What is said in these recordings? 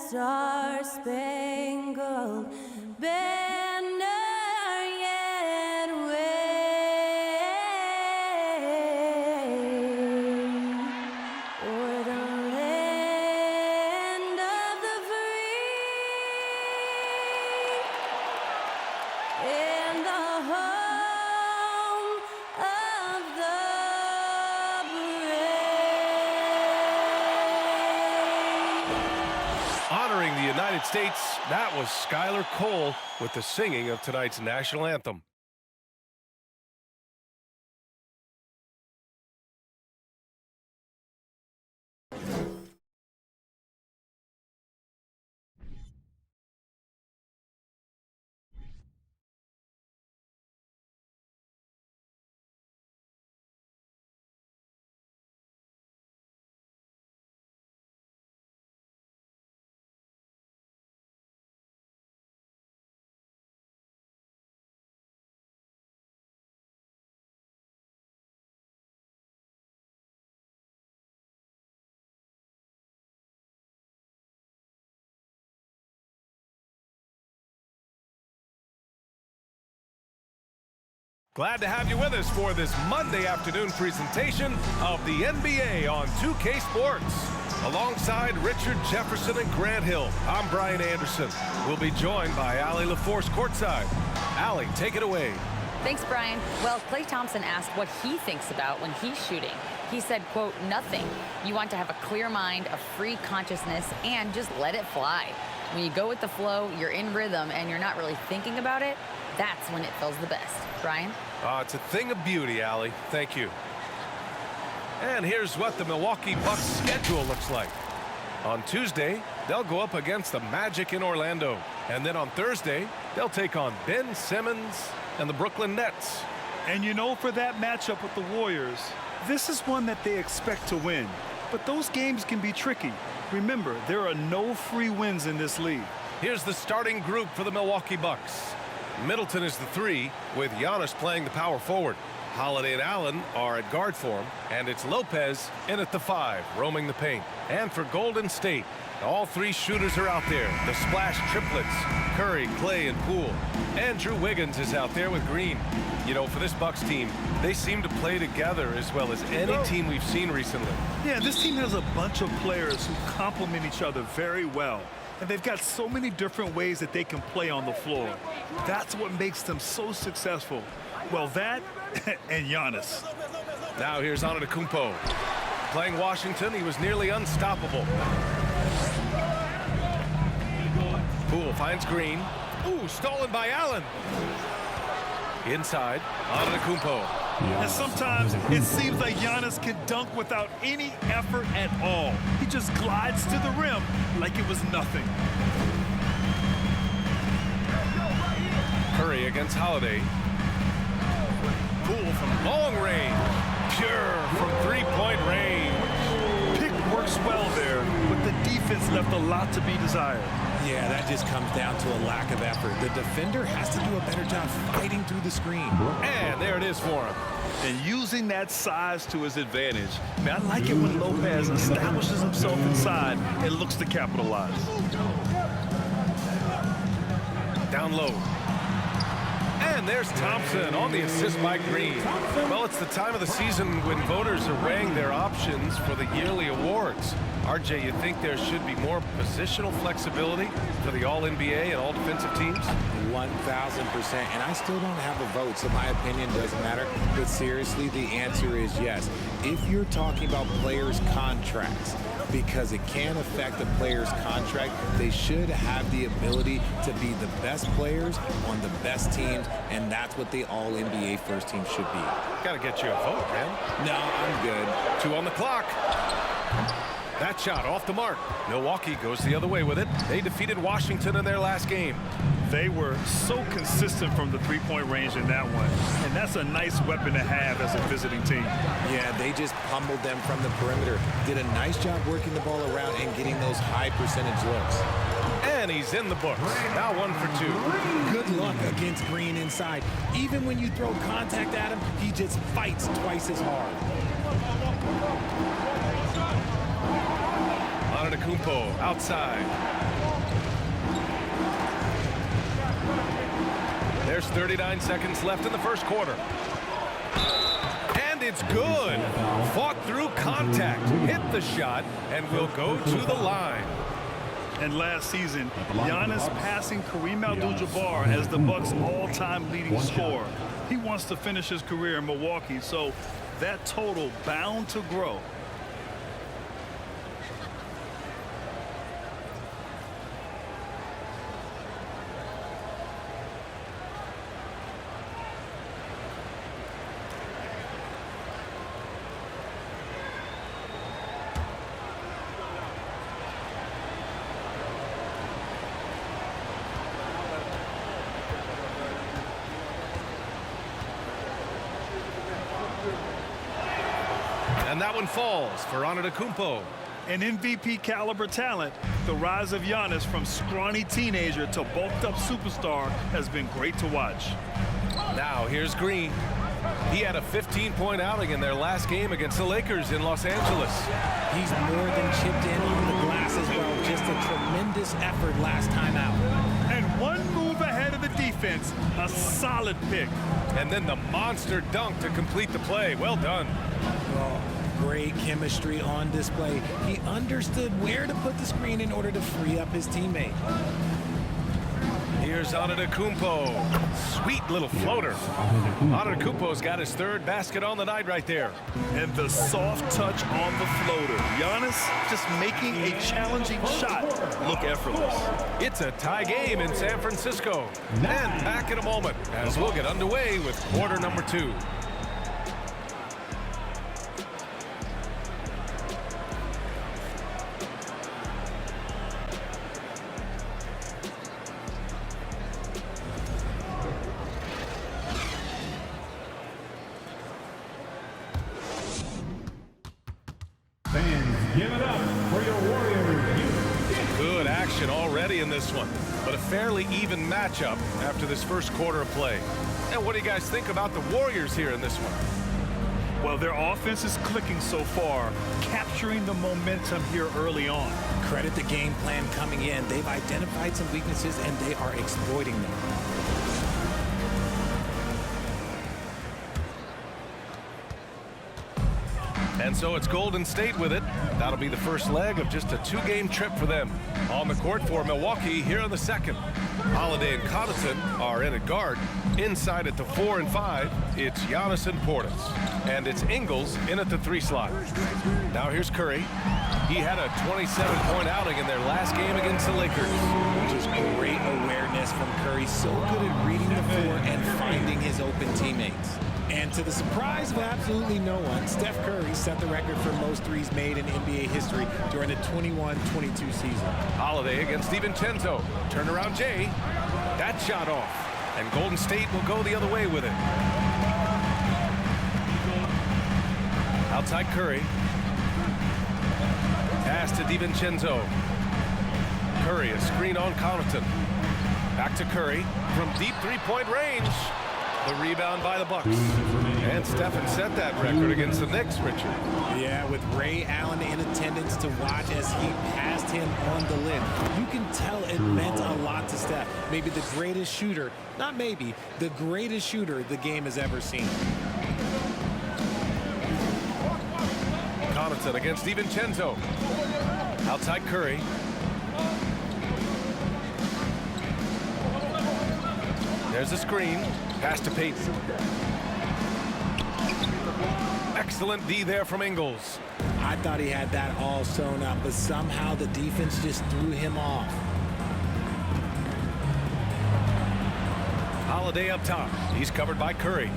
star-spangled banner yet wave o'er the land of the free and the home of the brave. Honoring the United States, that was Skylar Cole with the singing of tonight's national anthem. Glad to have you with us for this Monday afternoon presentation of the NBA on 2K Sports. Alongside Richard Jefferson and Grant Hill, I'm Brian Anderson. We'll be joined by Allie LaForce courtside. Allie, take it away. Thanks, Brian. Well, Klay Thompson asked what he thinks about when he's shooting. He said, quote, nothing. You want to have a clear mind, a free consciousness, and just let it fly. When you go with the flow, you're in rhythm, and you're not really thinking about it, that's when it feels the best. Brian? It's a thing of beauty, Allie. Thank you. And here's what the Milwaukee Bucks schedule looks like. On Tuesday, they'll go up against the Magic in Orlando. And then on Thursday, they'll take on Ben Simmons and the Brooklyn Nets. And you know, for that matchup with the Warriors, this is one that they expect to win. But those games can be tricky. Remember, there are no free wins in this league. Here's the starting group for the Milwaukee Bucks. Middleton is the 3, with Giannis playing the power forward. Holiday and Allen are at guard form, and it's Lopez in at the 5, roaming the paint. And for Golden State, all 3 shooters are out there. The splash triplets, Curry, Clay, and Poole. Andrew Wiggins is out there with Green. You know, for this Bucks team, they seem to play together as well as any team we've seen recently. Yeah, this team has a bunch of players who complement each other very well. And they've got so many different ways that they can play on the floor. That's what makes them so successful. Well, that and Giannis. Now here's Antetokounmpo. Playing Washington, he was nearly unstoppable. Poole finds Green. Ooh, stolen by Allen. Inside, Antetokounmpo. And sometimes it seems like Giannis can dunk without any effort at all. He just glides to the rim like it was nothing. Curry against Holiday. Poole from long range. Pure from three-point range. Pick works well there, but the defense left a lot to be desired. Yeah, that just comes down to a lack of effort. The defender has to do a better job fighting through the screen. And there it is for him. And using that size to his advantage. Man, I like it when Lopez establishes himself inside and looks to capitalize. Down low. And there's Thompson on the assist by Green. Well, it's the time of the season when voters are weighing their options for the yearly awards. RJ, you think there should be more positional flexibility for the All-NBA and all-defensive teams? 1,000%. And I still don't have a vote, so my opinion doesn't matter. But seriously, the answer is yes. If you're talking about players' contracts, because it can affect the player's contract, they should have the ability to be the best players on the best teams, and that's what the All-NBA first team should be. Gotta get you a vote, man. No, I'm good. 2 on the clock. That shot off the mark. Milwaukee goes the other way with it. They defeated Washington in their last game. They were so consistent from the three-point range in that one. And that's a nice weapon to have as a visiting team. Yeah, they just pummeled them from the perimeter. Did a nice job working the ball around and getting those high percentage looks. And he's in the books. Now 1 for 2. Good luck against Green inside. Even when you throw contact at him, he just fights twice as hard. Antetokounmpo outside. There's 39 seconds left in the first quarter. And it's good. Fought through contact, hit the shot, and will go to the line. And last season, Giannis passing Kareem Abdul-Jabbar as the Bucks' all-time leading scorer. He wants to finish his career in Milwaukee, so that total bound to grow. And that one falls for Antetokounmpo. An MVP caliber talent, the rise of Giannis from scrawny teenager to bulked up superstar has been great to watch. Now here's Green. He had a 15-point outing in their last game against the Lakers in Los Angeles. He's more than chipped in on the glass as well. Just a tremendous effort last time out. And one move ahead of the defense, a solid pick. And then the monster dunk to complete the play. Well done. Well, great chemistry on display. He understood where to put the screen in order to free up his teammate. Here's Antetokounmpo. Sweet little floater. Antetokounmpo's got his third basket on the night right there. And the soft touch on the floater. Giannis just making a challenging shot look effortless. It's a tie game in San Francisco. And back in a moment as we'll get underway with quarter number 2. Fans, give it up for your Warriors. Good action already in this one, but a fairly even matchup after this first quarter of play. And what do you guys think about the Warriors here in this one? Well, their offense is clicking so far, capturing the momentum here early on. Credit the game plan coming in. They've identified some weaknesses and they are exploiting them. And so it's Golden State with it. That'll be the first leg of just a 2-game trip for them. On the court for Milwaukee here in the second. Holiday and Connaughton are in at guard. Inside at the 4 and 5, it's Giannis and Portis. And it's Ingles in at the 3 slot. Now here's Curry. He had a 27-point outing in their last game against the Lakers. Just great awareness from Curry. So good at reading the floor and finding his open teammates. And to the surprise of absolutely no one, Steph Curry set the record for most threes made in NBA history during the 21-22 season. Holiday against DiVincenzo. Turnaround Jay. That shot off. And Golden State will go the other way with it. Outside Curry. Pass to DiVincenzo. Curry, a screen on Connaughton. Back to Curry from deep three-point range. The rebound by the Bucks. And Stephen set that record against the Knicks, Richard. Yeah, with Ray Allen in attendance to watch as he passed him on the lid. You can tell it meant a lot to Steph. Maybe the greatest shooter, not maybe, the greatest shooter the game has ever seen. Connaughton against DiVincenzo. Outside Curry. There's a screen. Pass to Payton. Excellent D there from Ingles. I thought he had that all sewn up, but somehow the defense just threw him off. Holiday up top. He's covered by Curry.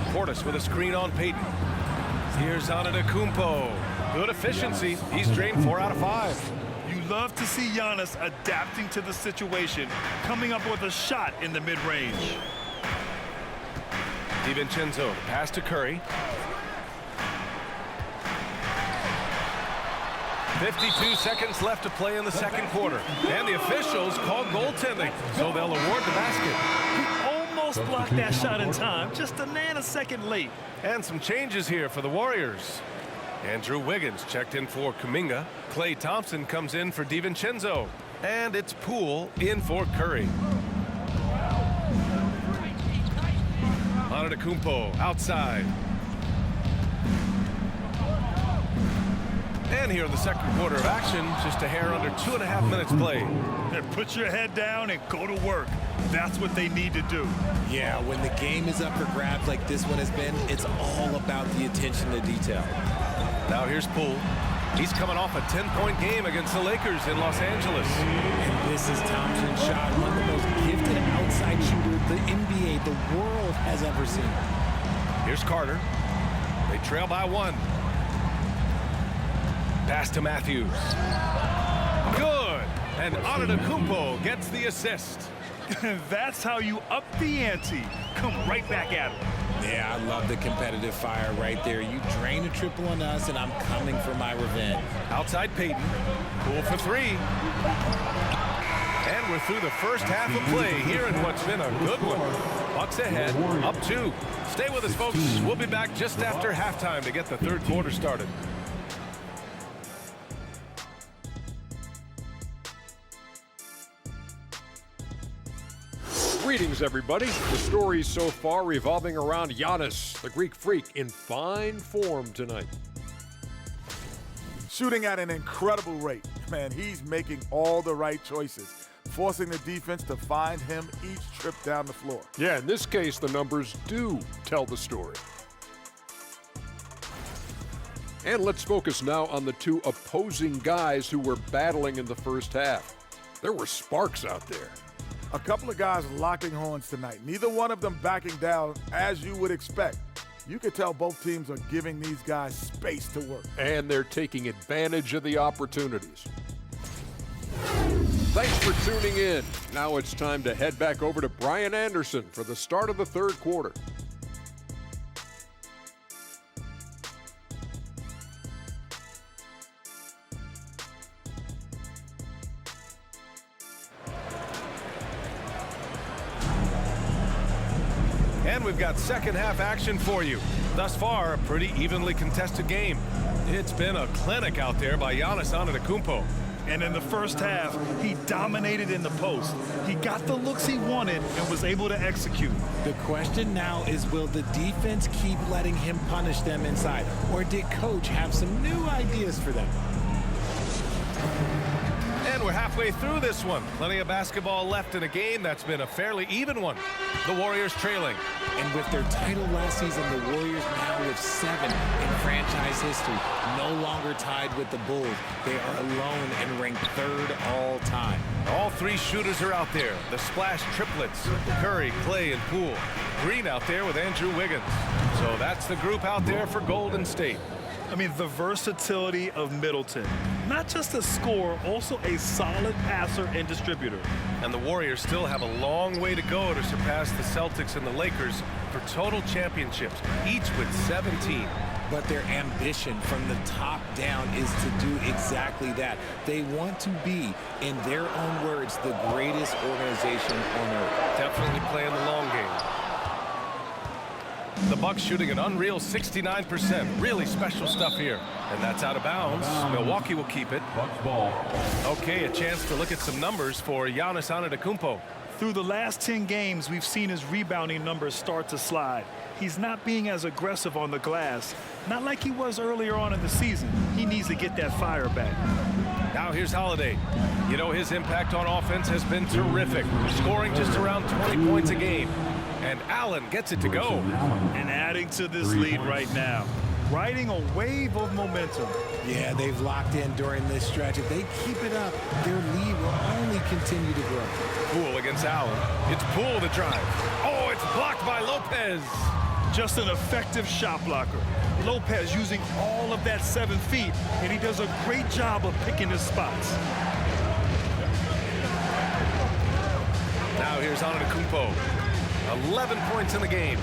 Portis with a screen on Payton. Here's Antetokounmpo. Good efficiency. He's drained 4 out of 5. You love to see Giannis adapting to the situation, coming up with a shot in the mid-range. DiVincenzo, pass to Curry. 52 seconds left to play in the second quarter. And the officials call goaltending, so they'll award the basket. He almost blocked that shot in time, just a nanosecond late. And some changes here for the Warriors. Andrew Wiggins checked in for Kuminga. Klay Thompson comes in for DiVincenzo. And it's Poole in for Curry. Antetokounmpo outside. And here in the second quarter of action, just a hair under 2.5 minutes played. And put your head down and go to work. That's what they need to do. Yeah, when the game is up for grabs like this one has been, it's all about the attention to detail. Now here's Poole. He's coming off a 10-point game against the Lakers in Los Angeles. And this is Thompson's shot, one of the most gifted outside shooters the NBA, the world has ever seen. Here's Carter. They trail by 1. Pass to Matthews. Good. And Antetokounmpo gets the assist. That's how you up the ante. Come right back at him. Yeah, I love the competitive fire right there. You drain a triple on us, and I'm coming for my revenge. Outside Payton. Poole for 3. And we're through the first half of play here in what's been a good one. Bucks ahead, up 2. Stay with us, folks. We'll be back just after halftime to get the third quarter started. Greetings, everybody. The stories so far revolving around Giannis, the Greek freak, in fine form tonight. Shooting at an incredible rate. Man, he's making all the right choices, forcing the defense to find him each trip down the floor. Yeah, in this case, the numbers do tell the story. And let's focus now on the two opposing guys who were battling in the first half. There were sparks out there. A couple of guys locking horns tonight. Neither one of them backing down as you would expect. You could tell both teams are giving these guys space to work. And they're taking advantage of the opportunities. Thanks for tuning in. Now it's time to head back over to Brian Anderson for the start of the third quarter. And we've got second half action for you. Thus far, a pretty evenly contested game. It's been a clinic out there by Giannis Antetokounmpo. And in the first half, he dominated in the post. He got the looks he wanted and was able to execute. The question now is, will the defense keep letting him punish them inside? Or did Coach have some new ideas for them? And we're halfway through this one. Plenty of basketball left in a game that's been a fairly even one. The Warriors trailing. And with their title last season, the Warriors now with 7 in franchise history, no longer tied with the Bulls. They are alone and ranked 3rd all time. All 3 shooters are out there. The splash triplets, Curry, Clay, and Poole. Green out there with Andrew Wiggins. So that's the group out there for Golden State. I mean, the versatility of Middleton. Not just a scorer, also a solid passer and distributor. And the Warriors still have a long way to go to surpass the Celtics and the Lakers for total championships, each with 17. But their ambition from the top down is to do exactly that. They want to be, in their own words, the greatest organization on earth. Definitely playing the long game. The Bucks shooting an unreal 69%. Really special stuff here. And that's out of bounds. Milwaukee will keep it. Bucks ball. Okay, a chance to look at some numbers for Giannis Antetokounmpo. Through the last 10 games, we've seen his rebounding numbers start to slide. He's not being as aggressive on the glass. Not like he was earlier on in the season. He needs to get that fire back. Now here's Holiday. You know, his impact on offense has been terrific. Scoring just around 20 points a game. And Allen gets it to go. And adding to this lead right now. Riding a wave of momentum. Yeah, they've locked in during this stretch. If they keep it up, their lead will only continue to grow. Poole against Allen. It's Poole to drive. Oh, it's blocked by Lopez. Just an effective shot blocker. Lopez using all of that 7 feet, and he does a great job of picking his spots. Now here's Antetokounmpo. 11 points in the game.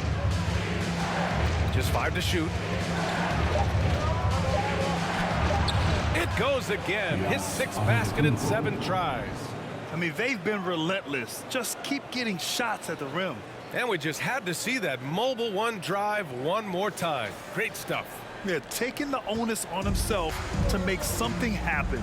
Just 5 to shoot. It goes again. His 6th basket in 7 tries. I mean, they've been relentless. Just keep getting shots at the rim. And we just had to see that mobile one drive one more time. Great stuff. Yeah, taking the onus on himself to make something happen.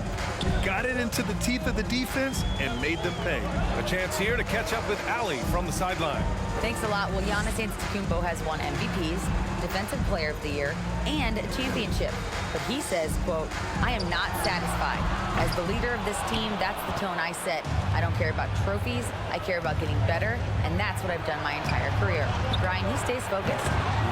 Got it into the teeth of the defense and made them pay. A chance here to catch up with Ali from the sideline. Thanks a lot. Well, Giannis Antetokounmpo has won MVPs, Defensive Player of the Year, and a championship. But he says, quote, "I am not satisfied. As the leader of this team, that's the tone I set. I don't care about trophies. I care about getting better, and that's what I've done my entire career." Brian, he stays focused.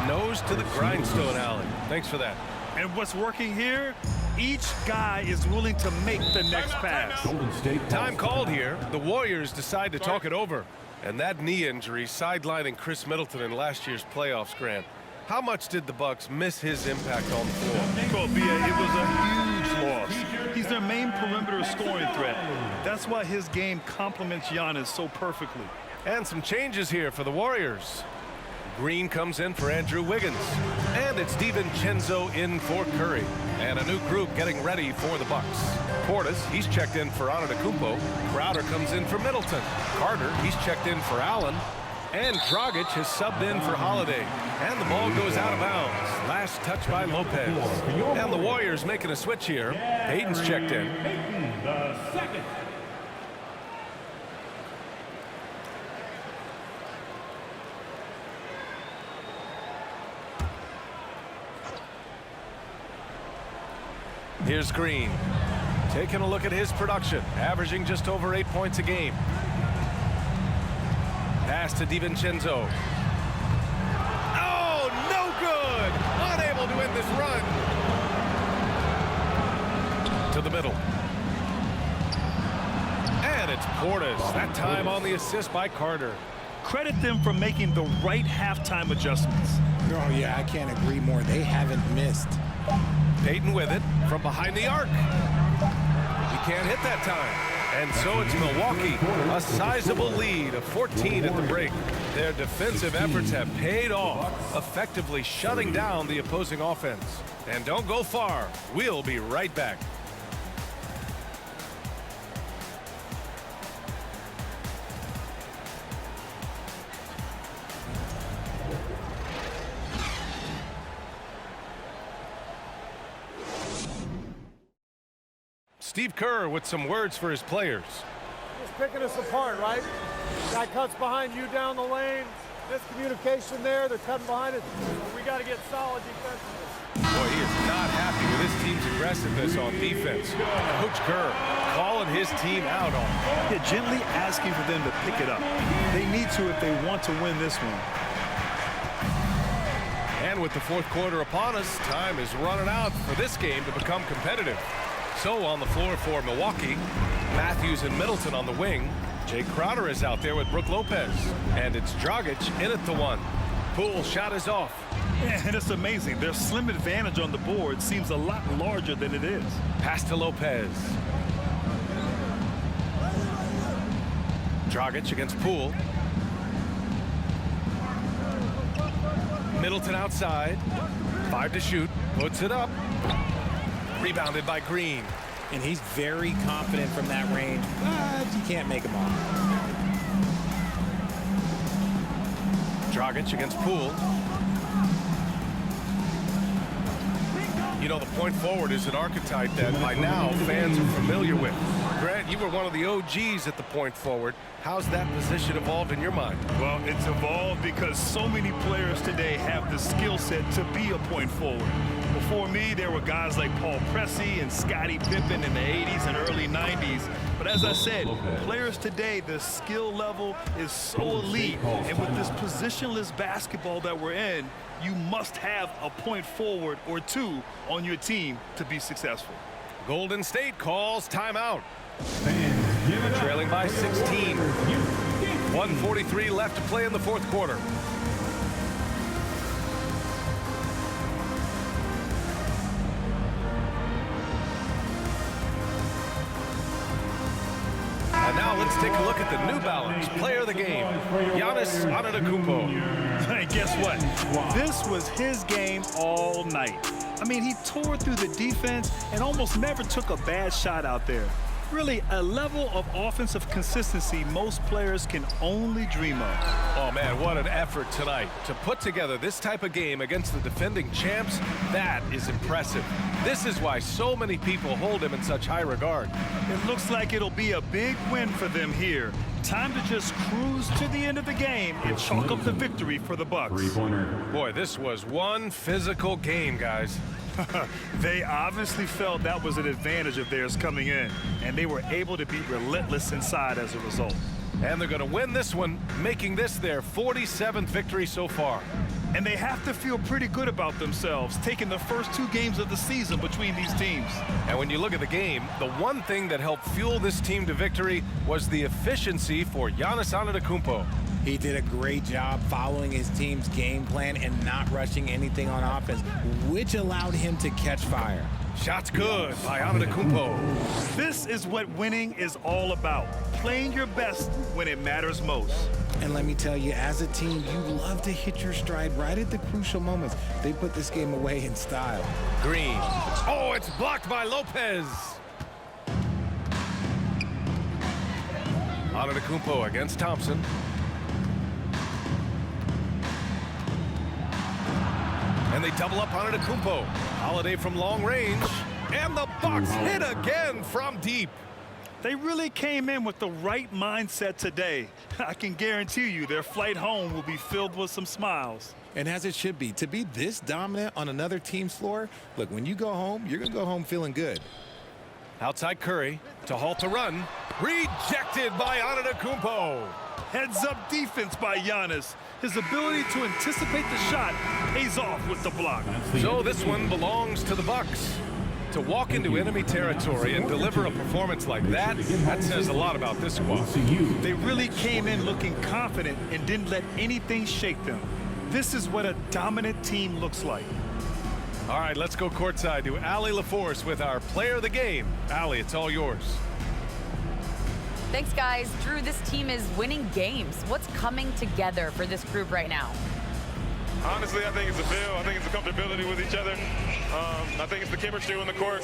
Nose to the grindstone, Ali. Thanks for that. And what's working here, each guy is willing to make the next pass. Golden State. Time called here. The Warriors decide to talk it over. And that knee injury sidelining Chris Middleton in last year's playoffs, Grant. How much did the Bucks miss his impact on the floor? Well, it was a huge loss. He's their main perimeter scoring threat. That's why his game complements Giannis so perfectly. And some changes here for the Warriors. Green comes in for Andrew Wiggins. And it's DiVincenzo in for Curry. And a new group getting ready for the Bucks. Portis, he's checked in for Antetokounmpo. Crowder comes in for Middleton. Carter, he's checked in for Allen. And Dragic has subbed in for Holiday. And the ball goes out of bounds. Last touch by Lopez. And the Warriors making a switch here. Hayden's checked in. Payton, the second. Here's Green. Taking a look at his production. Averaging just over 8 points a game. Pass to DiVincenzo. Oh, no good! Unable to end this run. To the middle. And it's Portis. That time on the assist by Carter. Credit them for making the right halftime adjustments. Oh, yeah, I can't agree more. They haven't missed. Payton with it from behind the arc. He can't hit that time. And so it's Milwaukee, a sizable lead of 14 at the break. Their defensive efforts have paid off, effectively shutting down the opposing offense. And don't go far. We'll be right back. Steve Kerr with some words for his players. Just picking us apart, right? Guy cuts behind you down the lane. Miscommunication there. They're cutting behind it. We got to get solid defensively. Boy, he is not happy with his team's aggressiveness on defense. Coach Kerr calling his team out on it. Yeah, gently asking for them to pick it up. They need to if they want to win this one. And with the fourth quarter upon us, time is running out for this game to become competitive. So on the floor for Milwaukee, Matthews and Middleton on the wing. Jay Crowder is out there with Brook Lopez. And it's Dragic in at the one. Poole shot is off. Yeah, and it's amazing. Their slim advantage on the board seems a lot larger than it is. Pass to Lopez. Dragic against Poole. Middleton outside. 5 to shoot. Puts it up. Rebounded by Green. And he's very confident from that range, but you can't make him all. Dragic against Poole. You know, the point forward is an archetype that by now fans are familiar with. Grant, you were one of the OGs at the point forward. How's that position evolved in your mind? Well, it's evolved because so many players today have the skill set to be a point forward. Before me, there were guys like Paul Pressey and Scottie Pippen in the 80s and early 90s. But as I said, players today, the skill level is so elite. And with this positionless basketball that we're in, you must have a point forward or two on your team to be successful. Golden State calls timeout. Fans, give it up. Trailing by 16. 1:43 left to play in the fourth quarter. And now let's take a look at the New Balance player of the game, Giannis Antetokounmpo. Hey, guess what? This was his game all night. I mean, he tore through the defense and almost never took a bad shot out there. Really, a level of offensive consistency most players can only dream of. Oh, man, what an effort tonight. To put together this type of game against the defending champs, that is impressive. This is why so many people hold him in such high regard. It looks like it'll be a big win for them here. Time to just cruise to the end of the game and chalk up the victory for the Bucks. Three-pointer. Boy, this was one physical game, guys. They obviously felt that was an advantage of theirs coming in, and they were able to be relentless inside as a result. And they're going to win this one, making this their 47th victory so far. And they have to feel pretty good about themselves, taking the first 2 games of the season between these teams. And when you look at the game, the one thing that helped fuel this team to victory was the efficiency for Giannis Antetokounmpo. He did a great job following his team's game plan and not rushing anything on offense, which allowed him to catch fire. Shots good by Antetokounmpo. This is what winning is all about, playing your best when it matters most. And let me tell you, as a team, you love to hit your stride right at the crucial moments. They put this game away in style. Green. Oh, it's blocked by Lopez. Antetokounmpo against Thompson. And they double up on Antetokounmpo. Holiday from long range. And the Bucks hit again from deep. They really came in with the right mindset today. I can guarantee you their flight home will be filled with some smiles. And as it should be, to be this dominant on another team's floor, look, when you go home, you're going to go home feeling good. Outside Curry to halt the run. Rejected by Antetokounmpo. Heads-up defense by Giannis. His ability to anticipate the shot pays off with the block. So this one belongs to the Bucks. To walk into enemy territory and deliver a performance like that says a lot about this squad. They really came in looking confident and didn't let anything shake them. This is what a dominant team looks like. All right, let's go courtside to Allie LaForce with our player of the game. Allie, it's all yours. Thanks, guys. Drew, this team is winning games. What's coming together for this group right now? Honestly, I think it's a feel. I think it's the comfortability with each other. I think it's the chemistry on the court.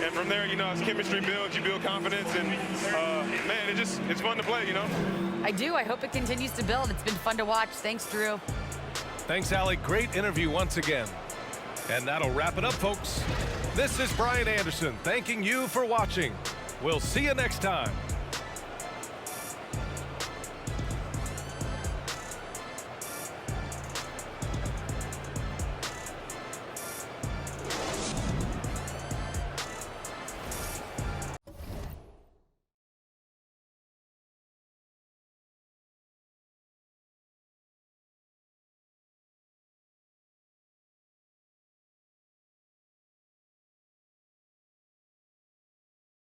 And from there, you know, as chemistry builds, you build confidence. And, man, it's fun to play, you know? I do. I hope it continues to build. It's been fun to watch. Thanks, Drew. Thanks, Allie. Great interview once again. And that'll wrap it up, folks. This is Brian Anderson thanking you for watching. We'll see you next time.